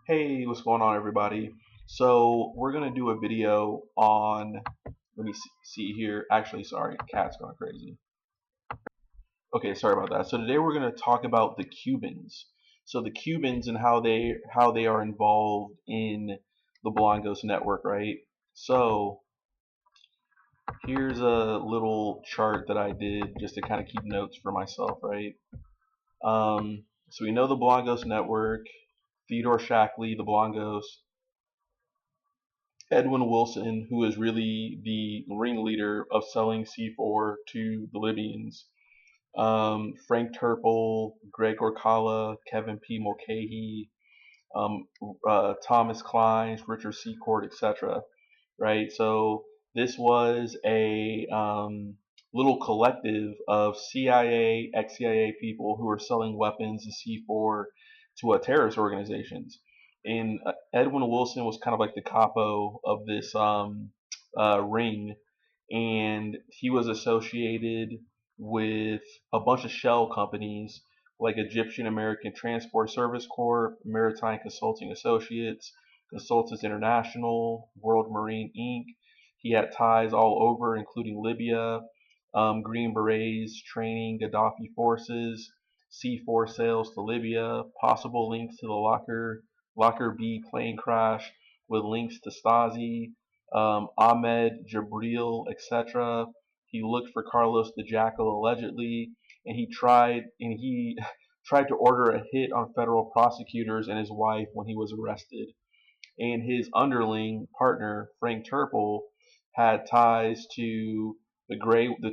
Hey, what's going on, everybody? So we're gonna do a video on. Let me see here. Actually, sorry, cat's going crazy. Okay, sorry about that. So today we're gonna talk about the Cubans. So the Cubans and how they are involved in the Blangos network, right? So here's a little chart that I did just to kind of keep notes for myself, right? So we know the Blangos network, Theodore Shackley, the Blangos, Edwin Wilson, who is really the ringleader of selling C4 to the Libyans, Frank Turple, Greg Orcala, Kevin P. Mulcahy, um, Thomas Klein, Richard Secord, etc. Right? So this was a little collective of CIA, ex-CIA people who were selling weapons and C4 to terrorist organizations. And Edwin Wilson was kind of like the capo of this ring, and he was associated with a bunch of shell companies like Egyptian American Transport Service Corp, Maritime Consulting Associates, Consultants International, World Marine Inc. He had ties all over, including Libya, Green Berets training Gaddafi forces, C4 sales to Libya, possible links to the Locker B plane crash with links to Stasi, Ahmed Jabril, etc. He looked for Carlos the Jackal allegedly, and he tried to order a hit on federal prosecutors and his wife when he was arrested. And his underling partner Frank Turple had ties to the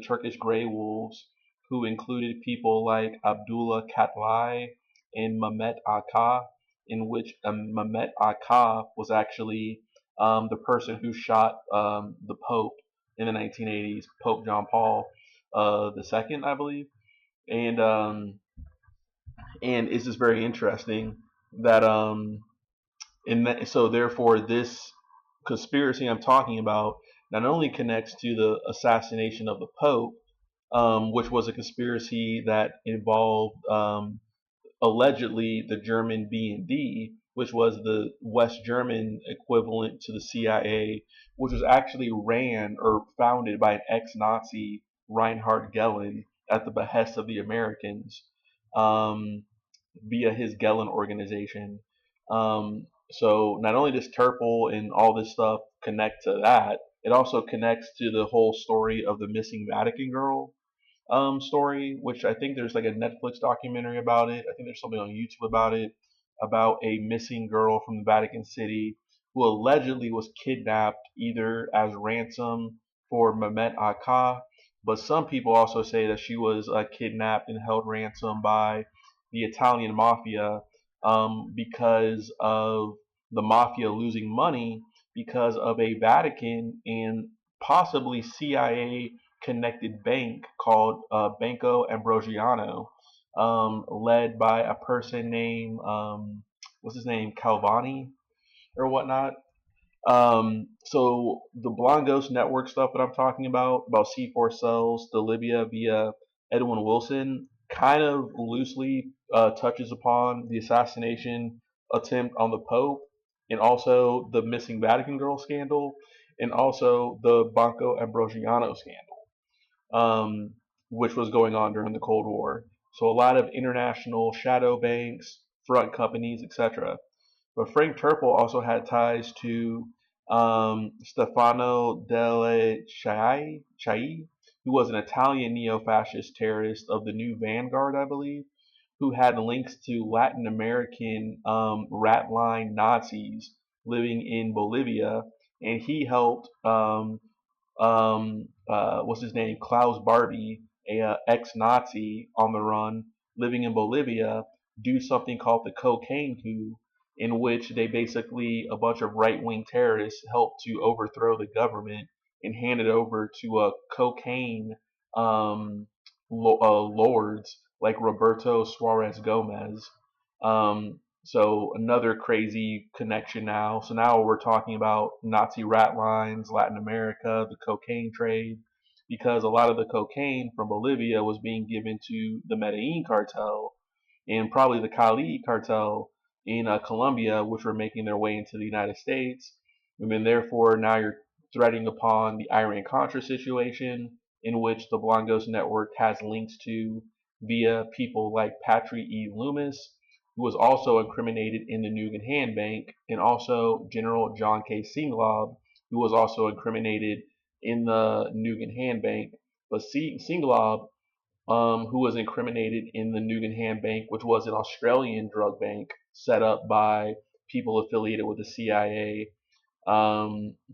Turkish Grey Wolves, who included people like Abdullah Katlai and Mehmet Aka, in which Mehmet Aka was actually the person who shot the Pope in the 1980s, Pope John Paul II, I believe. And and it's just very interesting that so therefore this conspiracy I'm talking about not only connects to the assassination of the Pope, which was a conspiracy that involved allegedly the German B&D, which was the West German equivalent to the CIA, which was actually ran or founded by an ex-Nazi, Reinhard Gehlen, at the behest of the Americans, um, via his Gehlen organization. So not only does Turple and all this stuff connect to that, it also connects to the whole story of the missing Vatican girl story, which I think there's like a Netflix documentary about it. I think there's something on YouTube about it, about a missing girl from the Vatican City who allegedly was kidnapped either as ransom for Mehmet Aka, but some people also say that she was kidnapped and held ransom by the Italian mafia because of the mafia losing money because of a Vatican and possibly CIA connected bank called Banco Ambrosiano, led by a person named what's his name, Calvani or whatnot. So the Blangos network stuff that I'm talking about C4 cells to Libya via Edwin Wilson, kind of loosely touches upon the assassination attempt on the Pope, and also the missing Vatican girl scandal, and also the Banco Ambrosiano scandal, which was going on during the Cold War. So a lot of international shadow banks, front companies, etc. But Frank Turple also had ties to Stefano delle Chai, who was an Italian neo-fascist terrorist of the New Vanguard, I believe, who had links to Latin American rat line Nazis living in Bolivia, and he helped what's his name, Klaus Barbie, a ex-Nazi on the run, living in Bolivia, do something called the cocaine coup, in which they basically a bunch of right-wing terrorists helped to overthrow the government and hand it over to cocaine lords like Roberto Suarez Gomez. So another crazy connection now. So now we're talking about Nazi rat lines, Latin America, the cocaine trade, because a lot of the cocaine from Bolivia was being given to the Medellin cartel and probably the Cali cartel in Colombia, which were making their way into the United States. And then therefore now you're threading upon the Iran-Contra situation, in which the Blancos network has links to via people like Patrick E. Loomis, who was also incriminated in the Nugan Hand Bank, and also General John K. Singlaub, who was also incriminated in the Nugan Hand Bank. But Singlaub, who was incriminated in the Nugan Hand Bank, which was an Australian drug bank set up by people affiliated with the CIA,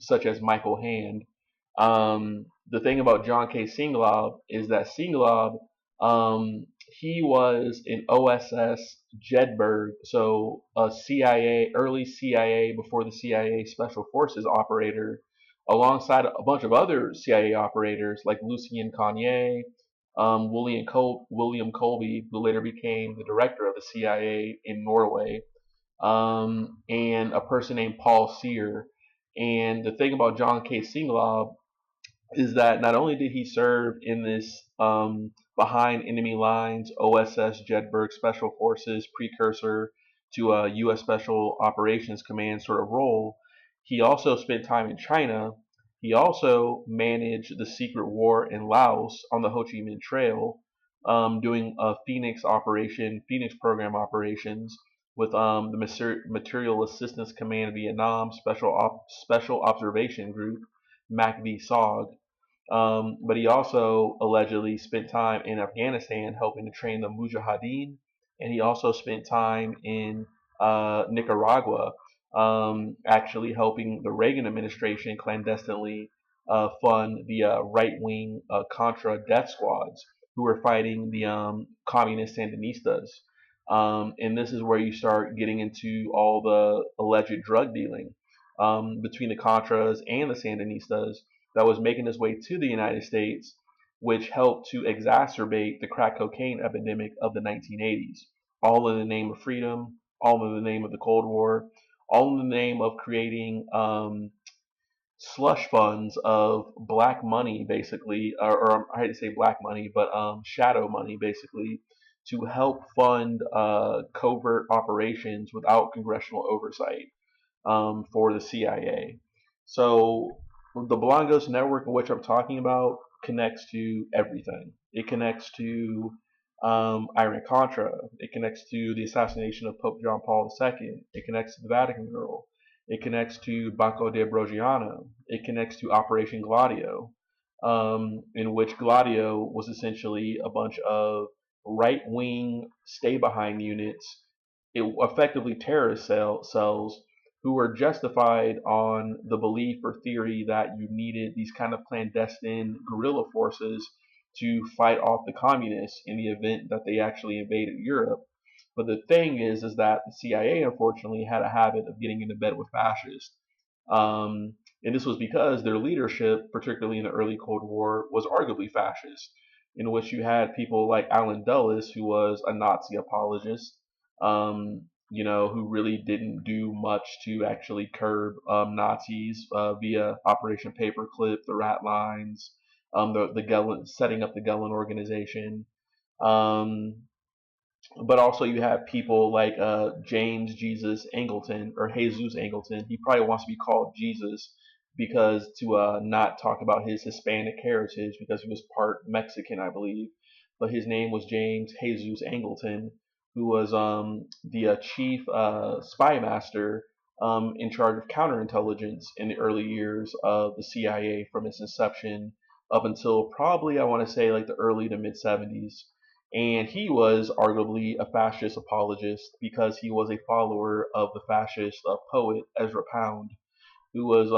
such as Michael Hand. The thing about John K. Singlaub is that Singlaub, he was an OSS Jedburgh, so a CIA, early CIA, before the CIA Special Forces operator, alongside a bunch of other CIA operators like Lucien Cognier, William Colby, who later became the director of the CIA in Norway, and a person named Paul Sear. And the thing about John K. Singlaub is that not only did he serve in this behind enemy lines OSS Jedburgh Special Forces precursor to a U.S. Special Operations Command sort of role, he also spent time in China. He also managed the secret war in Laos on the Ho Chi Minh Trail, doing a Phoenix program operations with the Material Assistance Command Vietnam Special Observation Group, MACV-SOG. But he also allegedly spent time in Afghanistan helping to train the Mujahideen, and he also spent time in Nicaragua, actually helping the Reagan administration clandestinely fund the right-wing Contra death squads who were fighting the communist Sandinistas. And this is where you start getting into all the alleged drug dealing between the Contras and the Sandinistas that was making its way to the United States, which helped to exacerbate the crack cocaine epidemic of the 1980s. All in the name of freedom, all in the name of the Cold War, all in the name of creating slush funds of black money, basically, or I hate to say black money, but shadow money, basically, to help fund covert operations without congressional oversight for the CIA. So the Blancos network in which I'm talking about connects to everything. It connects to Iran Contra. It connects to the assassination of Pope John Paul II. It connects to the Vatican girl. It connects to Banco de Ambrosiano. It connects to Operation Gladio, in which Gladio was essentially a bunch of right-wing stay-behind units, effectively terrorist cells who were justified on the belief or theory that you needed these kind of clandestine guerrilla forces to fight off the communists in the event that they actually invaded Europe. But the thing is that the CIA unfortunately had a habit of getting into bed with fascists. And this was because their leadership, particularly in the early Cold War, was arguably fascist, in which you had people like Alan Dulles, who was a Nazi apologist, who really didn't do much to actually curb Nazis via Operation Paperclip, the Rat Lines, the Gellin, setting up the Gellin organization. But also you have people like James Jesus Angleton, or Jesus Angleton. He probably wants to be called Jesus because to not talk about his Hispanic heritage, because he was part Mexican, I believe. But his name was James Jesus Angleton, who was the chief spy master in charge of counterintelligence in the early years of the CIA, from its inception up until probably, I want to say, like the early to mid 70s. And he was arguably a fascist apologist because he was a follower of the fascist poet Ezra Pound, who was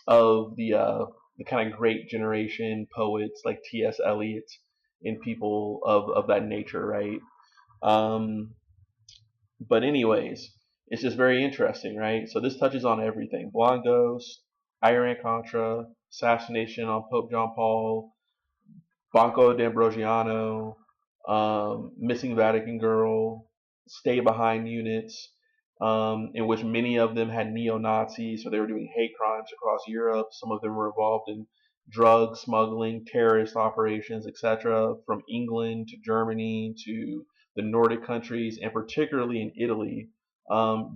of the kind of great generation poets like T.S. Eliot and people of that nature, right? Um, but anyways, it's just very interesting, right? So this touches on everything: Blancos, Iran Contra, assassination on Pope John Paul, Banco de Ambrosiano, missing Vatican girl, stay behind units, in which many of them had neo-Nazis, so they were doing hate crimes across Europe. Some of them were involved in drug smuggling, terrorist operations, etc., from England to Germany to the Nordic countries, and particularly in Italy.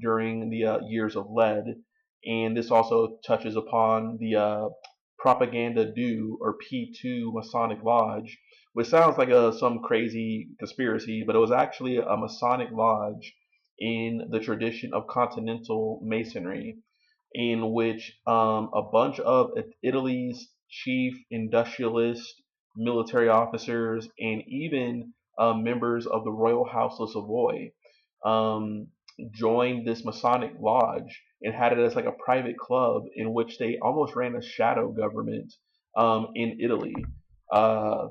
during the years of lead. And this also touches upon the Propaganda Do or P2 Masonic Lodge, which sounds like some crazy conspiracy, but it was actually a Masonic lodge in the tradition of continental masonry, in which a bunch of Italy's chief industrialist, military officers, and even members of the Royal House of Savoy um, joined this Masonic lodge and had it as like a private club in which they almost ran a shadow government in Italy, uh,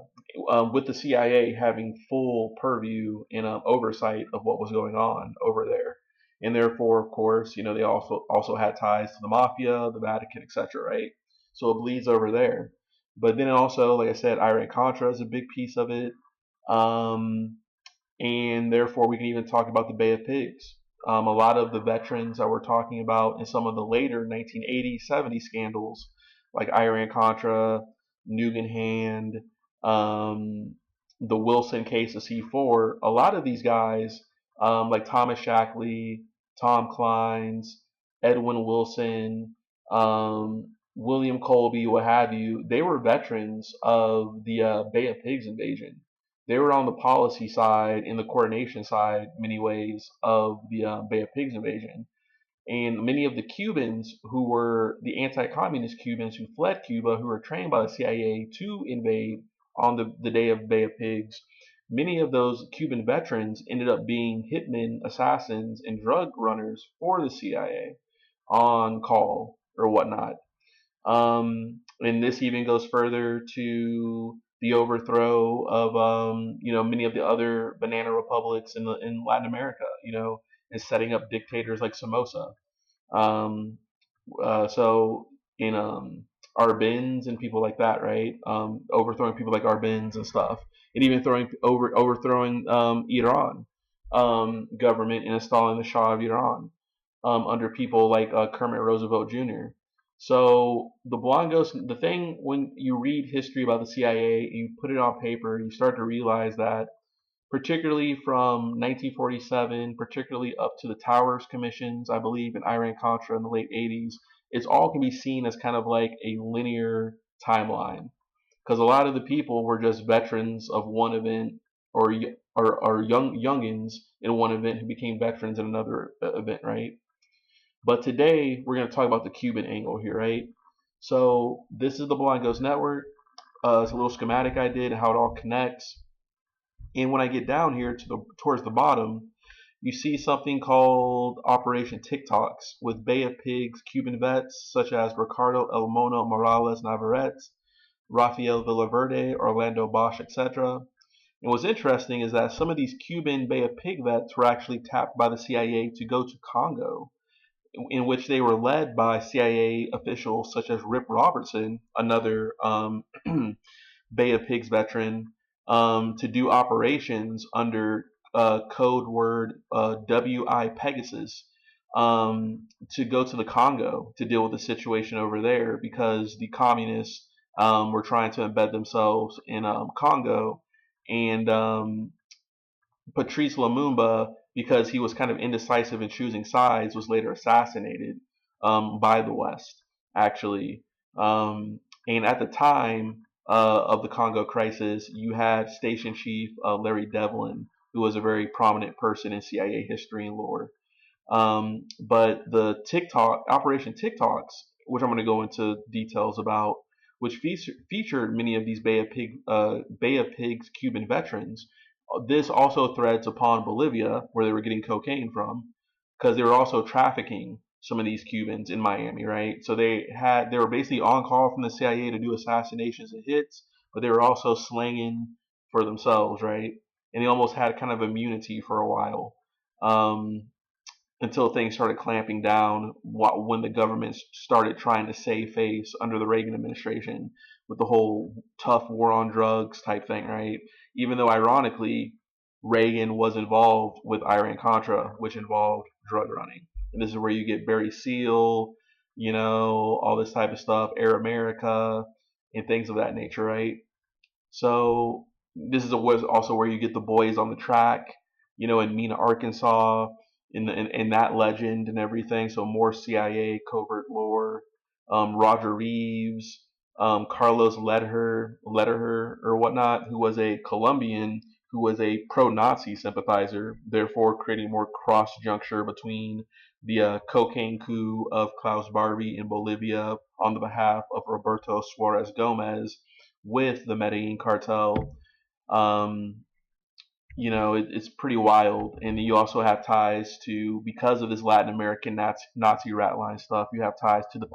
with the CIA having full purview and oversight of what was going on over there. And therefore, of course, they also had ties to the Mafia, the Vatican, etc. Right? So it bleeds over there. But then also, like I said, Iran Contra is a big piece of it. Um, and therefore we can even talk about the Bay of Pigs. A lot of the veterans that we're talking about in some of the later 1980s, 70s scandals, like Iran Contra, Nugan Hand, um, the Wilson case of C4, a lot of these guys, like Thomas Shackley, Tom Clines, Edwin Wilson, William Colby, what have you, they were veterans of the Bay of Pigs invasion. They were on the policy side and the coordination side, many ways, of the Bay of Pigs invasion. And many of the Cubans who were the anti-communist Cubans who fled Cuba, who were trained by the CIA to invade on the day of Bay of Pigs, many of those Cuban veterans ended up being hitmen, assassins, and drug runners for the CIA on call or whatnot. And this even goes further to the overthrow of many of the other banana republics in Latin America, and setting up dictators like Somoza. Um, so in Arbenz and people like that, right? Overthrowing people like Arbenz and stuff, and even overthrowing Iran government and installing the Shah of Iran under people like Kermit Roosevelt Jr. So the Blongos, the thing when you read history about the CIA and you put it on paper, you start to realize that, particularly from 1947, particularly up to the Towers Commissions, I believe, in Iran Contra in the late 80s, it's all can be seen as kind of like a linear timeline. Because a lot of the people were just veterans of one event, or or youngins in one event who became veterans in another event, right? But today we're going to talk about the Cuban angle here, right? So this is the Blind Ghost Network. It's a little schematic I did, how it all connects. And when I get down here towards the bottom, you see something called Operation TikToks with Bay of Pigs Cuban vets such as Ricardo El Mono Morales Navarrete, Rafael Villaverde, Orlando Bosch, etc. And what's interesting is that some of these Cuban Bay of Pig vets were actually tapped by the CIA to go to Congo, in which they were led by CIA officials such as Rip Robertson, another Bay of Pigs veteran, to do operations under code word WI Pegasus, to go to the Congo to deal with the situation over there because the communists were trying to embed themselves in Congo. And Patrice Lumumba, because he was kind of indecisive in choosing sides, was later assassinated by the West, actually. Um, and at the time of the Congo crisis, you had Station Chief Larry Devlin, who was a very prominent person in CIA history and lore. But the Operation TikToks, which I'm going to go into details about, which featured many of these Bay of Pigs Cuban veterans. This also threads upon Bolivia, where they were getting cocaine from, because they were also trafficking some of these Cubans in Miami, right? So they were basically on call from the CIA to do assassinations and hits, but they were also slanging for themselves, right? And they almost had kind of immunity for a while. Um, until things started clamping down when the government started trying to save face under the Reagan administration with the whole tough war on drugs type thing, right? Even though, ironically, Reagan was involved with Iran Contra, which involved drug running. And this is where you get Barry Seal, all this type of stuff, Air America, and things of that nature, right? So this was also where you get the boys on the track, in Mena, Arkansas, in that legend and everything. So more CIA covert lore. Roger Reeves, Carlos Lederer or whatnot, who was a Colombian who was a pro-Nazi sympathizer, therefore creating more cross-juncture between the cocaine coup of Klaus Barbie in Bolivia on the behalf of Roberto Suarez Gomez with the Medellin cartel. Um, it's pretty wild. And you also have ties to, because of this Latin American Nazi rat line stuff, you have ties to the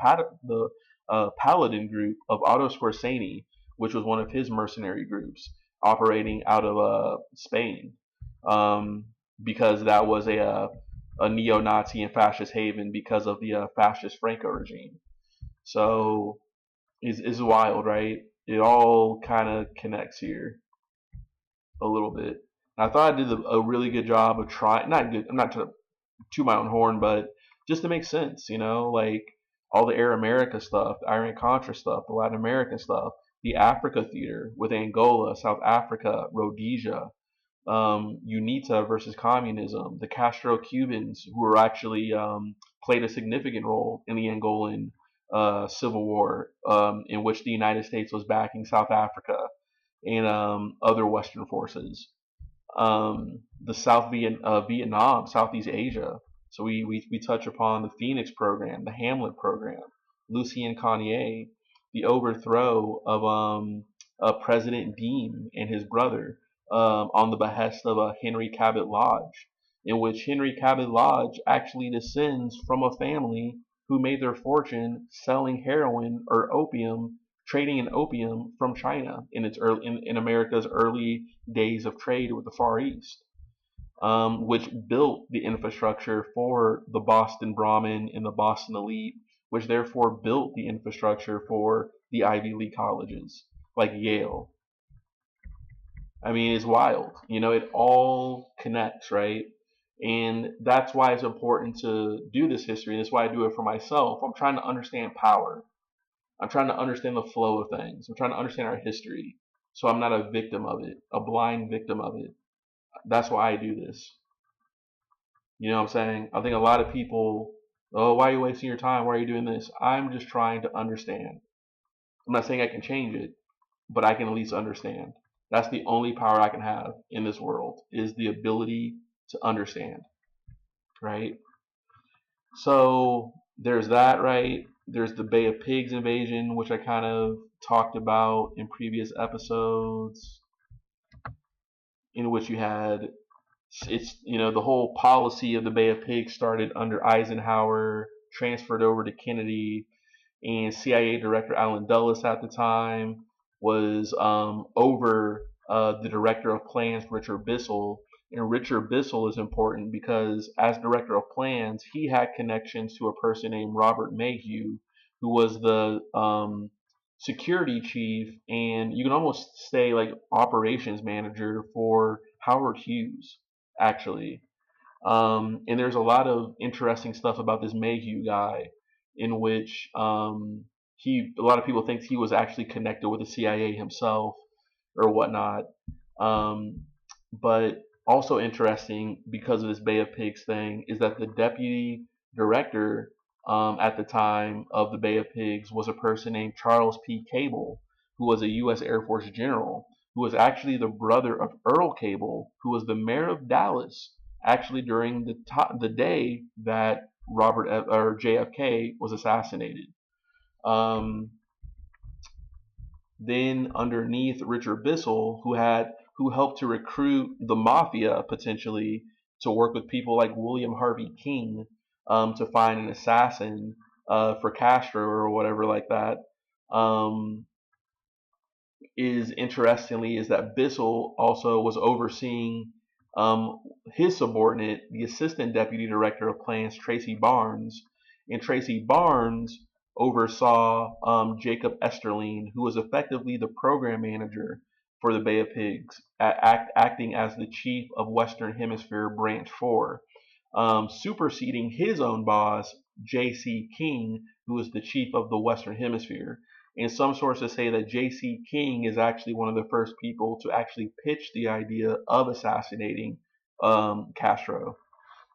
Paladin group of Otto Skorzeny, which was one of his mercenary groups operating out of Spain, um, because that was a neo-Nazi and fascist haven because of the fascist Franco regime. So it's wild, right? It all kind of connects here a little bit. I thought I did a really good job of trying, not good, I'm not trying to toot my own horn, but just to make sense, like all the Air America stuff, the Iran Contra stuff, the Latin American stuff, the Africa theater with Angola, South Africa, Rhodesia, UNITA versus communism, the Castro Cubans who were actually played a significant role in the Angolan civil war, in which the United States was backing South Africa and other Western forces. The Vietnam, Southeast Asia. So we touch upon the Phoenix program, the Hamlet program, Lucien Cognier, the overthrow of President Dean and his brother on the behest of Henry Cabot Lodge, in which Henry Cabot Lodge actually descends from a family who made their fortune selling heroin or opium, trading in opium from China in America's early days of trade with the Far East, which built the infrastructure for the Boston Brahmin and the Boston elite, which therefore built the infrastructure for the Ivy League colleges like Yale. I mean, it's wild. It all connects, right? And that's why it's important to do this history. And that's why I do it for myself. I'm trying to understand power. I'm trying to understand the flow of things. I'm trying to understand our history. So I'm not a victim of it, a blind victim of it. That's why I do this. You know what I'm saying? I think a lot of people, oh, why are you wasting your time? Why are you doing this? I'm just trying to understand. I'm not saying I can change it, but I can at least understand. That's the only power I can have in this world, is the ability to understand, right? So there's that, right? There's the Bay of Pigs invasion, which I kind of talked about in previous episodes, in which you had the whole policy of the Bay of Pigs started under Eisenhower, transferred over to Kennedy, and CIA Director Allen Dulles at the time was over the Director of Plans, Richard Bissell. And Richard Bissell is important because, as Director of Plans, he had connections to a person named Robert Mayhew, who was the security chief, and you can almost say like operations manager for Howard Hughes, actually. And there's a lot of interesting stuff about this Mayhew guy, in which a lot of people think he was actually connected with the CIA himself or whatnot. But also interesting, because of this Bay of Pigs thing, is that the deputy director at the time of the Bay of Pigs was a person named Charles P. Cable, who was a U.S. Air Force general, who was actually the brother of Earl Cable, who was the mayor of Dallas, actually during the day that JFK was assassinated. Then underneath Richard Bissell, who helped to recruit the Mafia potentially to work with people like William Harvey King to find an assassin for Castro or whatever like that. Is that Bissell also was overseeing his subordinate, the assistant deputy director of plans, Tracy Barnes, and Tracy Barnes oversaw Jacob Esterline, who was effectively the program manager for the Bay of Pigs, acting as the chief of Western Hemisphere Branch 4, superseding his own boss, J.C. King, who was the chief of the Western Hemisphere. And some sources say that J.C. King is actually one of the first people to actually pitch the idea of assassinating Castro.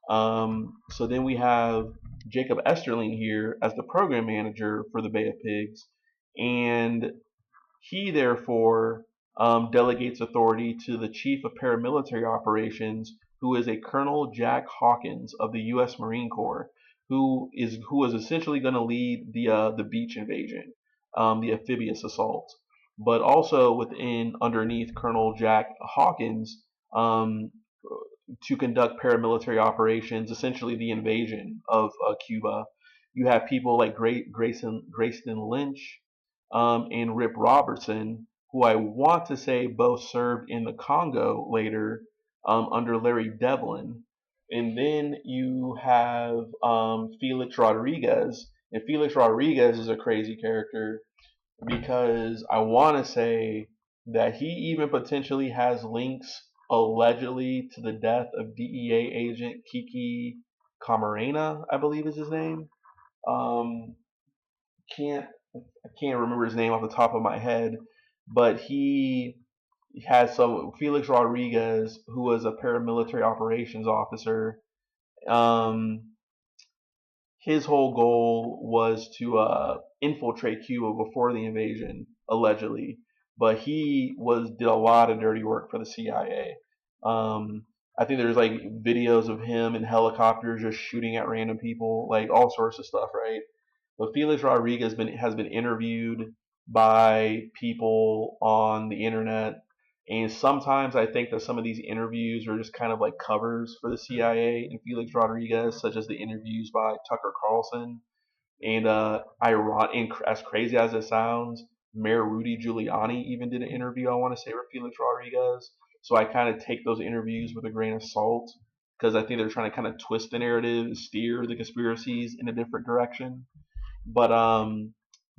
So then we have Jacob Esterling here as the program manager for the Bay of Pigs, and he therefore delegates authority to the chief of paramilitary operations, who is a Colonel Jack Hawkins of the U.S. Marine Corps, who is essentially going to lead the beach invasion, the amphibious assault. But also within underneath Colonel Jack Hawkins, um, to conduct paramilitary operations, essentially the invasion of Cuba. You have people like Grayston Lynch, and Rip Robertson, who I want to say both served in the Congo later, under Larry Devlin. And then you have Felix Rodriguez. And Felix Rodriguez is a crazy character because I want to say that he even potentially has links allegedly to the death of DEA agent Kiki Camarena, I believe is his name. Um, can't I can't remember his name off the top of my head, but he has some Felix Rodriguez, who was a paramilitary operations officer. Um, his whole goal was to infiltrate Cuba before the invasion, allegedly. But he did a lot of dirty work for the CIA. I think there's like videos of him in helicopters just shooting at random people, like all sorts of stuff, right? But Felix Rodriguez has been interviewed by people on the internet, and sometimes I think that some of these interviews are just kind of like covers for the CIA and Felix Rodriguez, such as the interviews by Tucker Carlson. And and as crazy as it sounds, Mayor Rudy Giuliani even did an interview, I want to say, with Felix Rodriguez. So I kind of take those interviews with a grain of salt because I think they're trying to kind of twist the narrative, steer the conspiracies in a different direction. But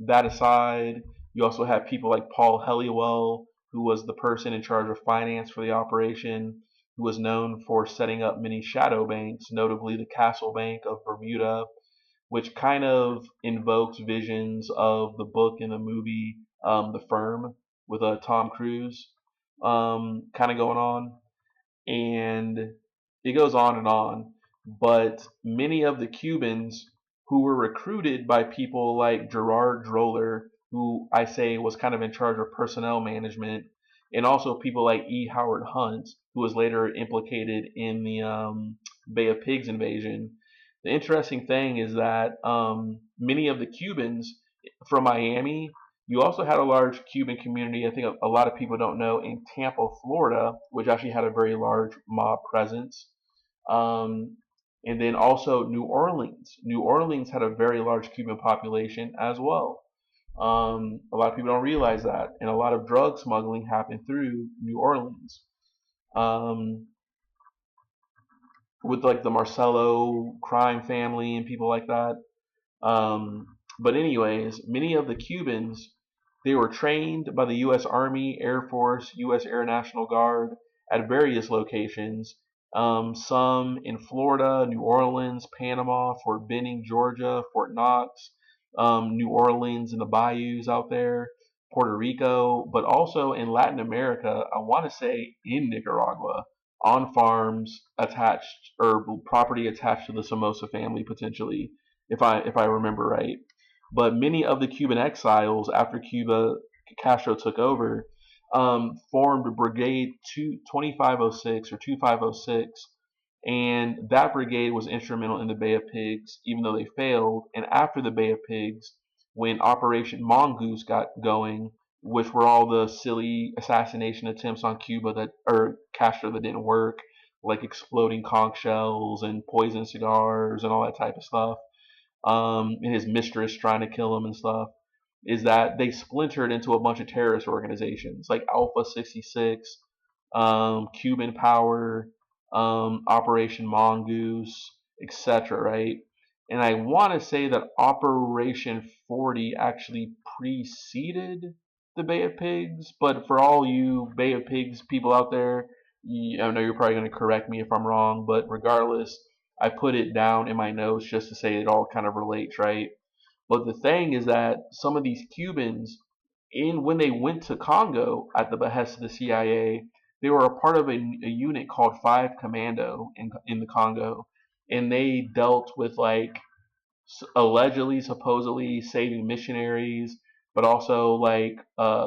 that aside, you also have people like Paul Helliwell, who was the person in charge of finance for the operation, who was known for setting up many shadow banks, notably the Castle Bank of Bermuda, which kind of invokes visions of the book and the movie The Firm with Tom Cruise kind of going on. And it goes on and on. But many of the Cubans who were recruited by people like Gerard Droller, who I say was kind of in charge of personnel management, and also people like E. Howard Hunt, who was later implicated in the Bay of Pigs invasion. The interesting thing is that many of the Cubans from Miami, you also had a large Cuban community. I think a lot of people don't know in Tampa, Florida, which actually had a very large mob presence. Um, and then also New Orleans. New Orleans had a very large Cuban population as well. A lot of people don't realize that, and a lot of drug smuggling happened through New Orleans. Um, with like the Marcello crime family and people like that. But anyways, many of the Cubans, they were trained by the U.S. Army, Air Force, U.S. Air National Guard at various locations. Some in Florida, New Orleans, Panama, Fort Benning, Georgia, Fort Knox, New Orleans and the bayous out there, Puerto Rico, but also in Latin America. I want to say in Nicaragua, on farms attached or property attached to the Somoza family potentially, if I remember right. But many of the Cuban exiles after Castro took over formed Brigade 2506 or 2506, and that brigade was instrumental in the Bay of Pigs, even though they failed. And after the Bay of Pigs, when Operation Mongoose got going, which were all the silly assassination attempts on Cuba that or Castro that didn't work, like exploding conch shells and poison cigars and all that type of stuff, and his mistress trying to kill him and stuff, is that they splintered into a bunch of terrorist organizations like Alpha 66, Cuban Power, Operation Mongoose, etc. Right? And I want to say that Operation 40 actually preceded the Bay of Pigs, but for all you Bay of Pigs people out there, I know you're probably going to correct me if I'm wrong, but regardless, I put it down in my notes just to say it all kind of relates, right? But the thing is that some of these Cubans, in when they went to Congo at the behest of the CIA, they were a part of a unit called Five Commando in the Congo, and they dealt with like allegedly, supposedly saving missionaries, but also like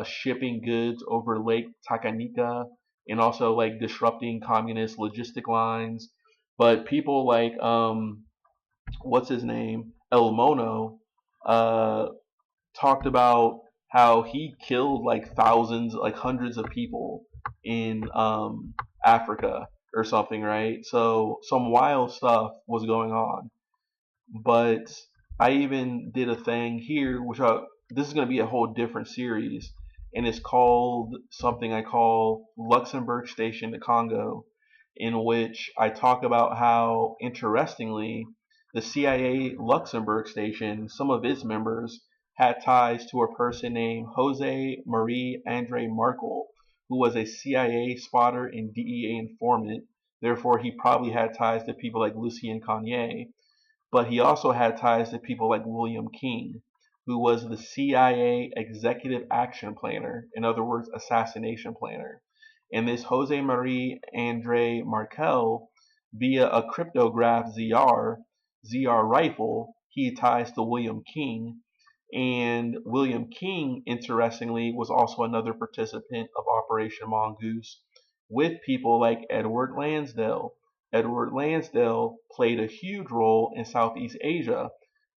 shipping goods over Lake Tanganyika, and also like disrupting communist logistic lines. But people like what's his name, El Mono, uh, talked about how he killed like thousands, like hundreds of people in Africa or something, right? So some wild stuff was going on. But I even did a thing here, this is going to be a whole different series, and it's called something I call Luxembourg Station to Congo, in which I talk about how, interestingly, the CIA Luxembourg Station, some of its members had ties to a person named Jose Marie Andre Markel, who was a CIA spotter and DEA informant. Therefore, he probably had ties to people like Lucien Cognier, but he also had ties to people like William King, who was the CIA executive action planner, in other words, assassination planner. And this Jose Marie Andre Markel, via a cryptograph ZR rifle, he ties to William King. And William King, interestingly, was also another participant of Operation Mongoose with people like Edward Lansdale. Edward Lansdale played a huge role in Southeast Asia,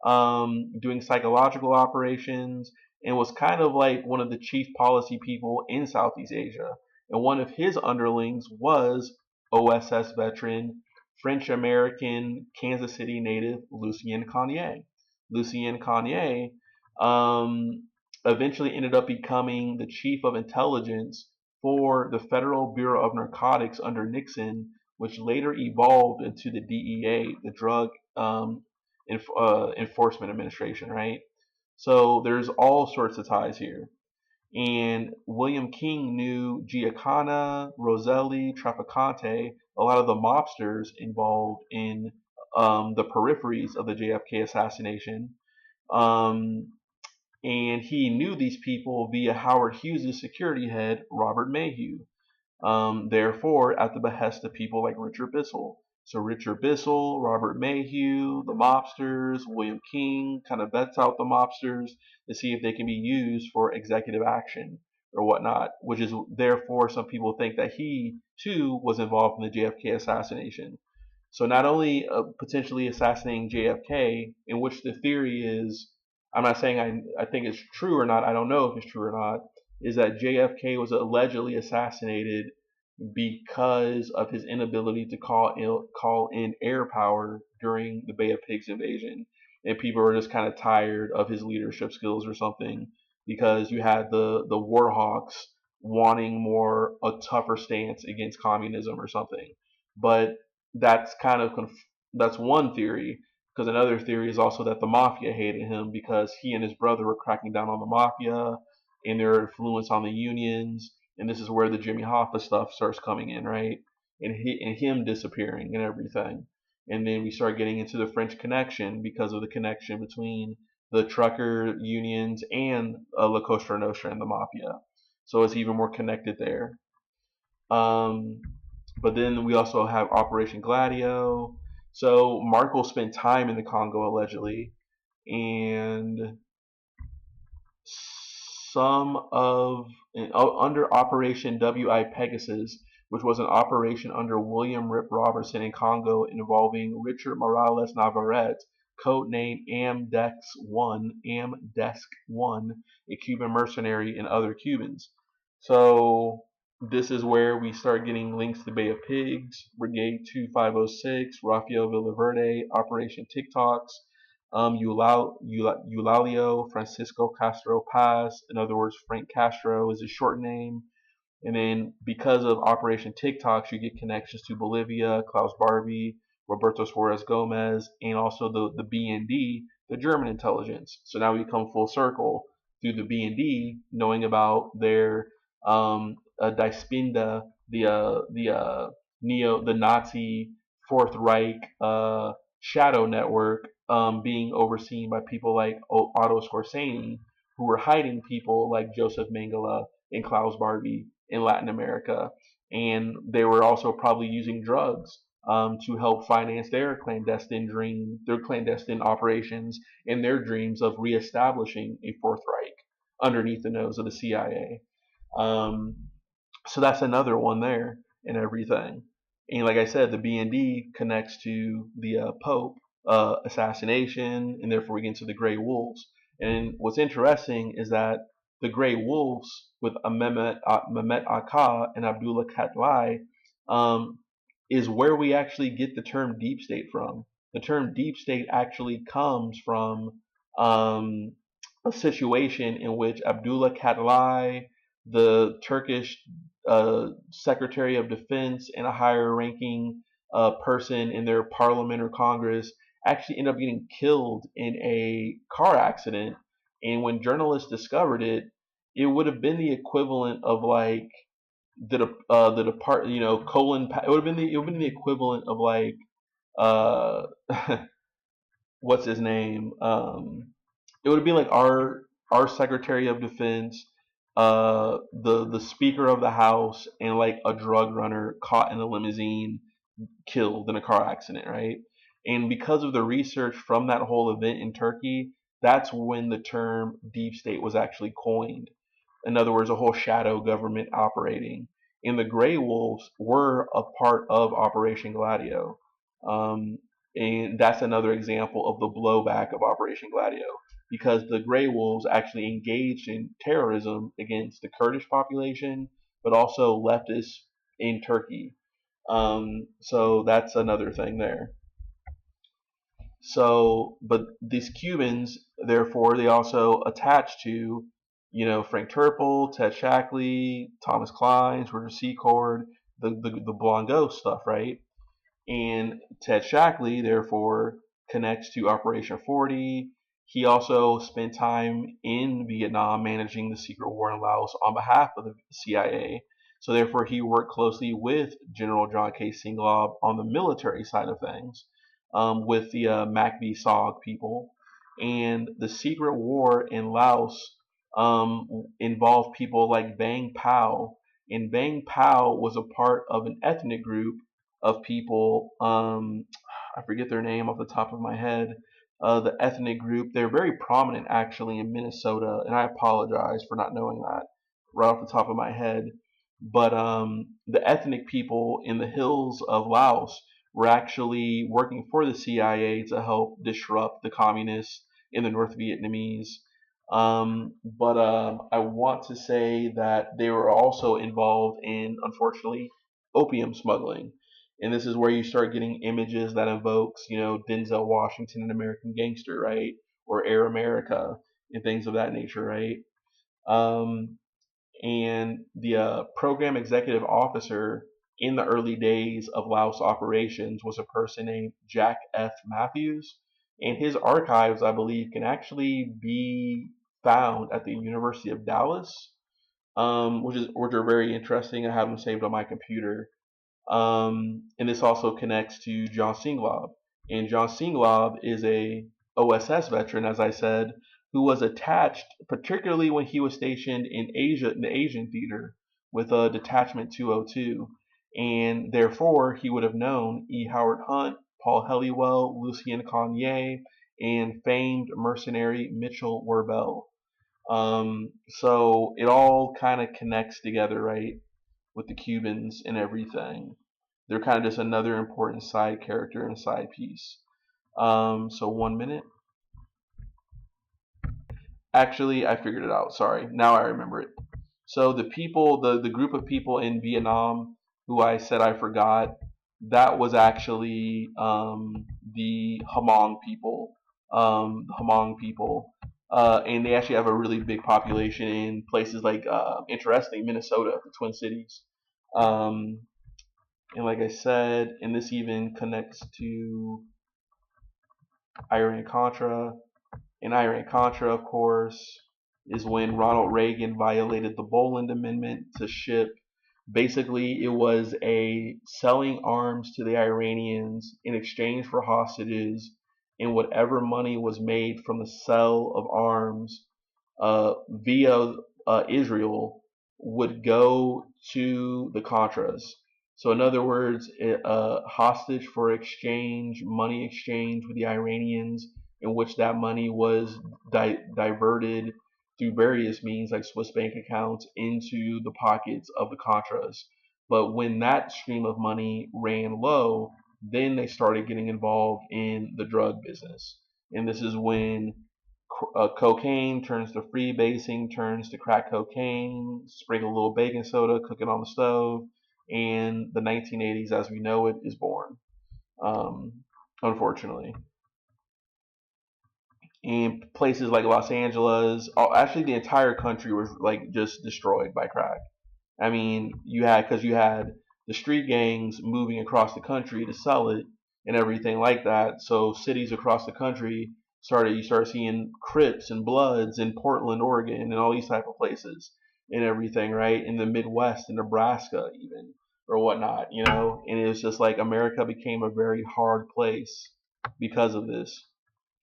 doing psychological operations, and was kind of like one of the chief policy people in Southeast Asia. And one of his underlings was OSS veteran, French American, Kansas City native Lucien Cognier. Lucien Cognier eventually ended up becoming the chief of intelligence for the Federal Bureau of Narcotics under Nixon, which later evolved into the DEA, the Drug Enforcement Administration, right? So there's all sorts of ties here. And William King knew Giancana, Roselli, Trafficante, a lot of the mobsters involved in the peripheries of the JFK assassination. Um, and he knew these people via Howard Hughes' security head, Robert Mayhew. Therefore, at the behest of people like Richard Bissell. So Richard Bissell, Robert Mayhew, the mobsters, William King kind of vets out the mobsters to see if they can be used for executive action or whatnot, which is therefore some people think that he too was involved in the JFK assassination. So not only potentially assassinating JFK, in which the theory is, I'm not saying I think it's true or not, I don't know if it's true or not, is that JFK was allegedly assassinated because of his inability to call in air power during the Bay of Pigs invasion. And people were just kind of tired of his leadership skills or something, because you had the war hawks wanting more a tougher stance against communism or something. But that's kind of that's one theory, because another theory is also that the mafia hated him because he and his brother were cracking down on the mafia and their influence on the unions, and this is where the Jimmy Hoffa stuff starts coming in, right? And him disappearing and everything. And then we start getting into the French Connection because of the connection between the trucker unions and La Cosa Nostra and the mafia. So it's even more connected there. Um, but then we also have Operation Gladio. So Markle spent time in the Congo allegedly, and some of under Operation WI Pegasus, which was an operation under William Rip Robertson in Congo involving Richard Morales Navarrete, codename Amdesk-1, a Cuban mercenary, and other Cubans. So this is where we start getting links to Bay of Pigs, Brigade 2506, Rafael Villaverde, Operation TikToks, Eulalio Francisco Castro Paz, in other words, Frank Castro is his short name. And then because of Operation TikToks, you get connections to Bolivia, Klaus Barbie, Roberto Suarez Gomez, and also the BND, the German intelligence. So now we come full circle through the BND, knowing about their Die Spinde, the Nazi Fourth Reich shadow network, being overseen by people like Otto Skorzeny, who were hiding people like Joseph Mengele and Klaus Barbie in Latin America. And they were also probably using drugs to help finance their clandestine operations, and their dreams of reestablishing a Fourth Reich underneath the nose of the CIA. Um, so that's another one there and everything. And like I said, the BND connects to the Pope assassination, and therefore we get into the Grey Wolves. And what's interesting is that the Grey Wolves with Mehmet Akka and Abdullah Katlai um, is where we actually get the term deep state from. The term deep state actually comes from um, a situation in which Abdullah Katlai, the Turkish Secretary of Defense, and a higher ranking person in their parliament or Congress actually ended up getting killed in a car accident. And when journalists discovered it, it would have been the equivalent of like the depart colon. It would have been the equivalent of like uh what's his name? It would be like our Secretary of Defense, the Speaker of the House, and like a drug runner caught in a limousine, killed in a car accident, right? And because of the research from that whole event in Turkey, that's when the term deep state was actually coined. In other words, a whole shadow government operating. And the Grey Wolves were a part of Operation Gladio. Um, and that's another example of the blowback of Operation Gladio, because the Grey Wolves actually engaged in terrorism against the Kurdish population, but also leftists in Turkey. So that's another thing there. So, but these Cubans, therefore, they also attach to, Frank Turple, Ted Shackley, Thomas Klein, Roger Secord, the Blonde Ghost stuff, right? And Ted Shackley, therefore, connects to Operation 40. He also spent time in Vietnam managing the secret war in Laos on behalf of the CIA. So therefore, he worked closely with General John K. Singlaub on the military side of things, with the MACV SOG people. And the secret war in Laos involved people like Bang Pao. And Bang Pao was a part of an ethnic group of people. I forget their name off the top of my head. The ethnic group, they're very prominent actually in Minnesota, and I apologize for not knowing that right off the top of my head. But the ethnic people in the hills of Laos were actually working for the CIA to help disrupt the communists in the North Vietnamese. But I want to say that they were also involved in, unfortunately, opium smuggling. And this is where you start getting images that invokes, Denzel Washington, an American Gangster, right? Or Air America and things of that nature, right? Um, and the program executive officer in the early days of Laos operations was a person named Jack F. Matthews. And his archives, I believe, can actually be found at the University of Dallas, which are very interesting. I have them saved on my computer. And this also connects to John Singlaub. And John Singlaub is a OSS veteran, as I said, who was attached, particularly when he was stationed in Asia, in the Asian theater, with a Detachment 202. And therefore, he would have known E. Howard Hunt, Paul Helliwell, Lucien Cognier, and famed mercenary Mitchell Werbel. So it all kind of connects together, right? With the Cubans and everything. They're kind of just another important side character and side piece. So 1 minute. Actually, I figured it out. Sorry. Now I remember it. So the people, the group of people in Vietnam who I said I forgot, that was actually the Hmong people. The Hmong people. And they actually have a really big population in places like, interesting, Minnesota, the Twin Cities. Um, And like I said, and this even connects to Iran Contra. And Iran Contra, of course, is when Ronald Reagan violated the Boland Amendment to ship. Basically, it was a selling arms to the Iranians in exchange for hostages, and whatever money was made from the sale of arms via Israel would go to the Contras. So in other words, hostage for exchange, money exchange with the Iranians, in which that money was diverted through various means like Swiss bank accounts into the pockets of the Contras. But when that stream of money ran low, then they started getting involved in the drug business. And this is when cocaine turns to freebasing, turns to crack cocaine, sprinkle a little baking soda, cook it on the stove, and the 1980s as we know it is born, um, unfortunately. And places like Los Angeles, actually the entire country was like just destroyed by crack. I mean, you had the street gangs moving across the country to sell it and everything like that. So cities across the country you start seeing Crips and Bloods in Portland, Oregon, and all these type of places and everything, right? In the Midwest, in Nebraska, even or whatnot, you know. And it was just like America became a very hard place because of this.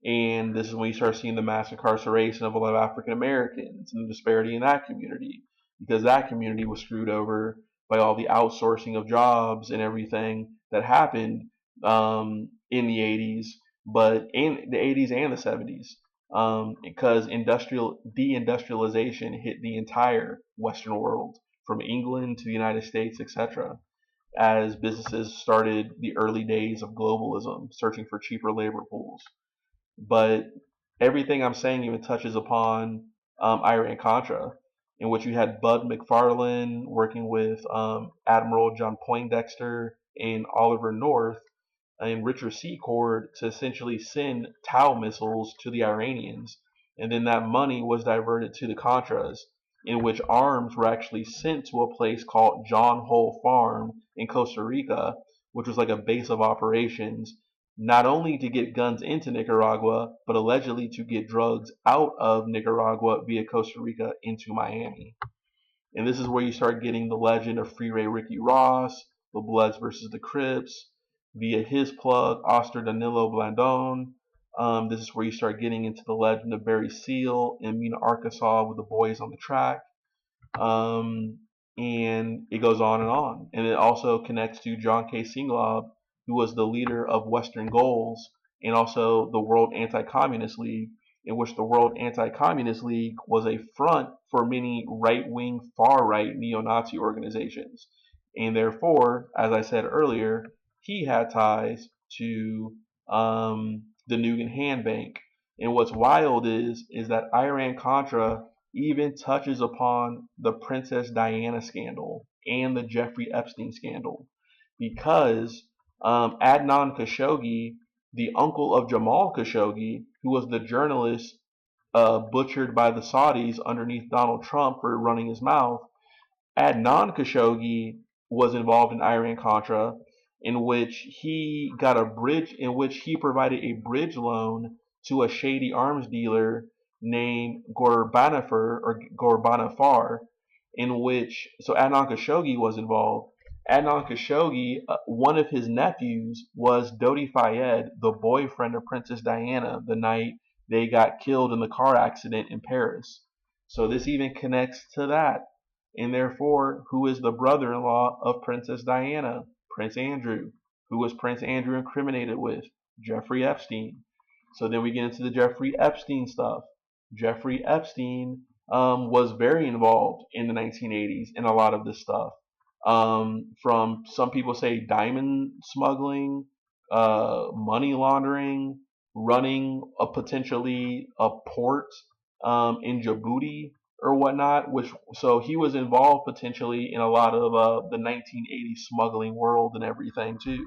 And this is when you start seeing the mass incarceration of a lot of African Americans and the disparity in that community because that community was screwed over by all the outsourcing of jobs and everything that happened in the 80s, but in the 80s and the 70s, because deindustrialization hit the entire Western world from England to the United States, etc. As businesses started the early days of globalism, searching for cheaper labor pools. But everything I'm saying even touches upon Iran Contra, in which you had Bud McFarlane working with Admiral John Poindexter and Oliver North and Richard Secord to essentially send Tau missiles to the Iranians. And then that money was diverted to the Contras, in which arms were actually sent to a place called John Hole Farm in Costa Rica, which was like a base of operations, not only to get guns into Nicaragua, but allegedly to get drugs out of Nicaragua via Costa Rica into Miami. And this is where you start getting the legend of Freeway Ricky Ross, the Bloods versus the Crips, via his plug, Oster Danilo Blandon. This is where you start getting into the legend of Barry Seal in Mena, Arkansas with the boys on the track. Um, and it goes on and on. And it also connects to John K. Singlaub, who was the leader of Western Goals and also the World Anti-Communist League, in which the World Anti-Communist League was a front for many right-wing, far-right neo-Nazi organizations. And therefore, as I said earlier, he had ties to the Nugan Hand Bank. And what's wild is that Iran-Contra even touches upon the Princess Diana scandal and the Jeffrey Epstein scandal because Adnan Khashoggi, the uncle of Jamal Khashoggi, who was the journalist butchered by the Saudis underneath Donald Trump for running his mouth, Adnan Khashoggi was involved in Iran Contra, in which he got a bridge, in which he provided a bridge loan to a shady arms dealer named Gorbanafar, in which so Adnan Khashoggi was involved. Adnan Khashoggi, one of his nephews was Dodi Fayed, the boyfriend of Princess Diana, the night they got killed in the car accident in Paris. So this even connects to that. And therefore, who is the brother-in-law of Princess Diana? Prince Andrew. Who was Prince Andrew incriminated with? Jeffrey Epstein. So then we get into the Jeffrey Epstein stuff. Jeffrey Epstein was very involved in the 1980s in a lot of this stuff. From some people say diamond smuggling, money laundering, running a potentially a port in Djibouti or whatnot. Which so he was involved potentially in a lot of the 1980s smuggling world and everything too.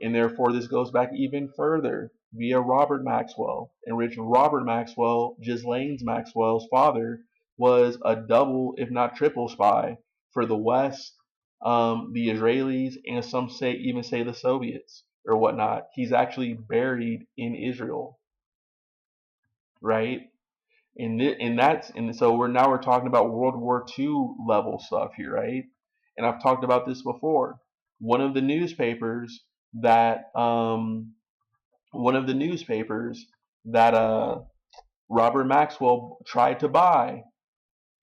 And therefore, this goes back even further via Robert Maxwell, in which Robert Maxwell, Ghislaine Maxwell's father, was a double, if not triple spy for the West, the Israelis, and some say the Soviets or whatnot. He's actually buried in Israel, right? And so we're talking about World War II level stuff here, right? And I've talked about this before. One of the newspapers that one of the newspapers that Robert Maxwell tried to buy.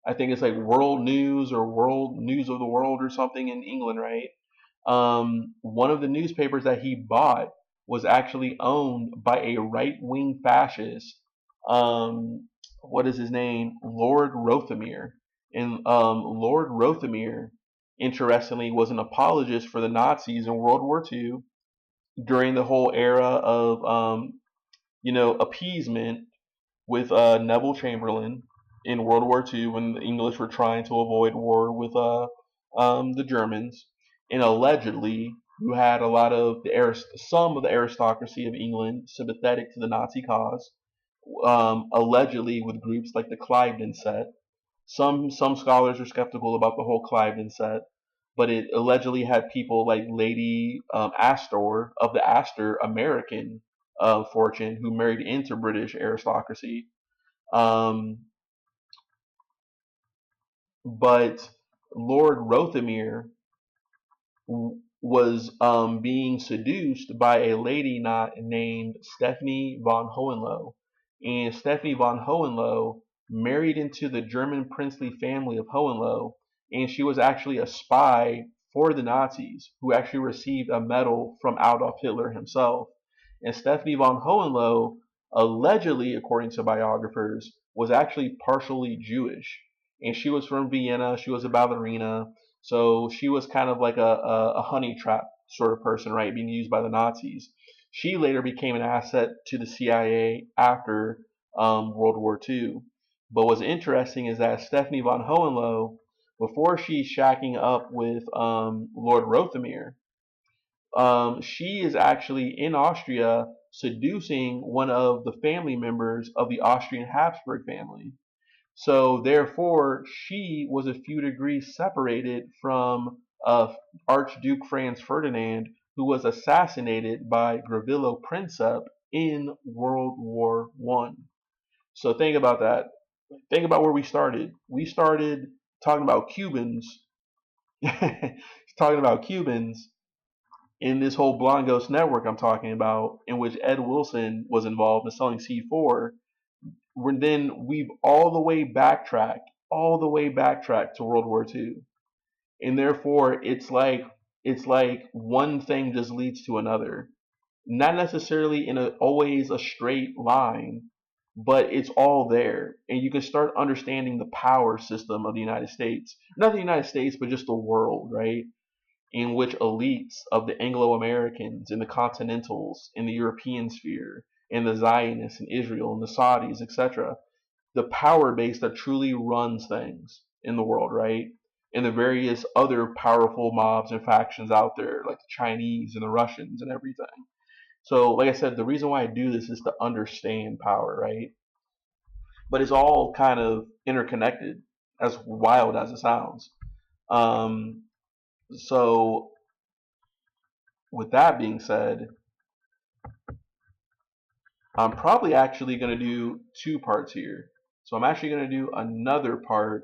I think it's like World News or World News of the World or something in England, right? One of the newspapers that he bought was actually owned by a right-wing fascist. What is his name? Lord Rothermere. And Lord Rothermere, interestingly, was an apologist for the Nazis in World War II during the whole era of appeasement with Neville Chamberlain in World War II when the English were trying to avoid war with the Germans, and allegedly you had a lot of some of the aristocracy of England sympathetic to the Nazi cause, allegedly with groups like the Cliveden set. Some scholars are skeptical about the whole Cliveden set, but it allegedly had people like Lady Astor of the Astor American fortune who married into British aristocracy. Um, but Lord Rothermere was being seduced by a lady not named Stephanie von Hohenlohe. And Stephanie von Hohenlohe married into the German princely family of Hohenlohe, and she was actually a spy for the Nazis who actually received a medal from Adolf Hitler himself. And Stephanie von Hohenlohe, allegedly, according to biographers, was actually partially Jewish. And she was from Vienna, she was a ballerina, so she was kind of like a honey trap sort of person, right, being used by the Nazis. She later became an asset to the CIA after World War II. But what's interesting is that Stephanie von Hohenlohe, before she's shacking up with Lord Rothermere, she is actually in Austria seducing one of the family members of the Austrian Habsburg family. So therefore, she was a few degrees separated from Archduke Franz Ferdinand, who was assassinated by Gavrilo Princip in World War One. So think about that. Think about where we started. We started talking about Cubans, talking about Cubans in this whole Blonde Ghost network I'm talking about, in which Ed Wilson was involved in selling C4. Then we've all the way backtracked to World War II, and therefore it's like one thing just leads to another, not necessarily in always a straight line, but it's all there, and you can start understanding the power system of the United States, not the United States, but just the world, right? In which elites of the Anglo-Americans and the Continentals in the European sphere and the Zionists in Israel and the Saudis, etc., the power base that truly runs things in the world, right? And the various other powerful mobs and factions out there, like the Chinese and the Russians and everything. So, like I said, the reason why I do this is to understand power, right? But it's all kind of interconnected, as wild as it sounds. Um, so, with that being said, I'm probably actually going to do two parts here. So I'm actually going to do another part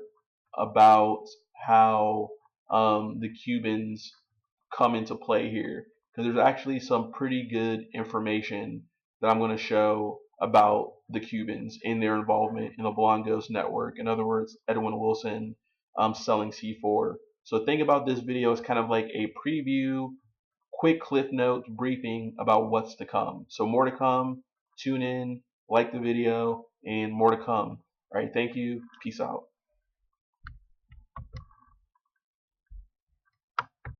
about how the Cubans come into play here, because there's actually some pretty good information that I'm going to show about the Cubans and their involvement in the Blonde Ghost network. In other words, Edwin Wilson selling C4. So think about this video as kind of like a preview, quick cliff notes briefing about what's to come. So more to come. Tune in, like the video, and more to come. All right, thank you. Peace out.